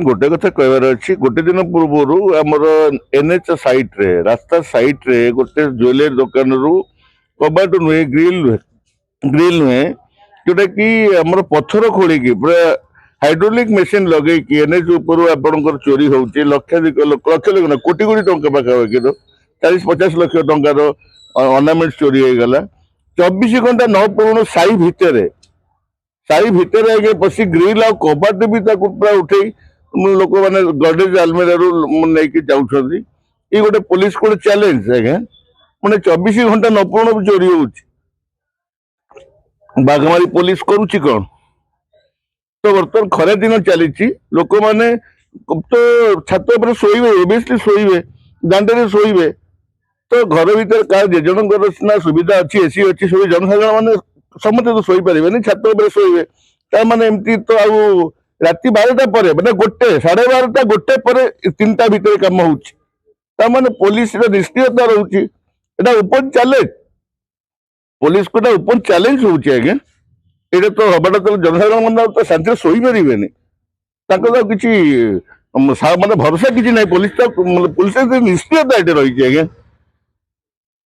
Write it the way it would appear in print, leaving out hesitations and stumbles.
गोटे कथा कहबार अच्छी गोटे दिन पूर्व आमर एनएच साइट रे रास्ता साइट रे गोटे ज्वेलरी दुकान रु कबाट नुहे ग्रिल नुहे जोटा कि आमर पत्थर खोलिकी पूरा हाइड्रोलिक मेसीन लगे कि एनएच ऊपर आपंकर चोरी होची लक्षाधिक लक्ष ना कोटी कोटी टंका पाखापाखि 40-50 लाख टंकार अर्नामेंट चोरी हो गला 24 घंटा न पूर्ण साई भितर आगे पशि ग्रिल आ कबाट भी पूरा उठे लोक मैंने गडेज आलमेरा नहीं जाऊँगी ये गोटे पुलिस को चैलेंज आज्ञा मैंने 24 घंटा न पूर्ण भी चोरी हो बाघमारी पुलिस करुच्ची कौन तो बर्तमान खरा दिन चली लोक मैंने तो छात पर शोबे ओबियसली शोबे दांडे शोबे तो घर भीतर क्या जेजन सीना सुविधा अच्छी एसी अच्छी सब जनसाधारण मैंने समस्त तो शोई पारे छात पर शोबे तार एमती तो आउ राति 12टा पर मैंने गोटे 12:30 गोटे पर 3टा भितर कम होने पुलिस निष्क्रियता रोचे ओपन चैलेंज पुलिस को ओपन चैलेंज होचे आज्ञा ये तो हबाटा तो जनसाधारण मैंने तो शांति शोई पारे तो किसी मानते भरोसा किसी ना पुलिस तो पुलिस निष्क्रियता ये रही आज्ञा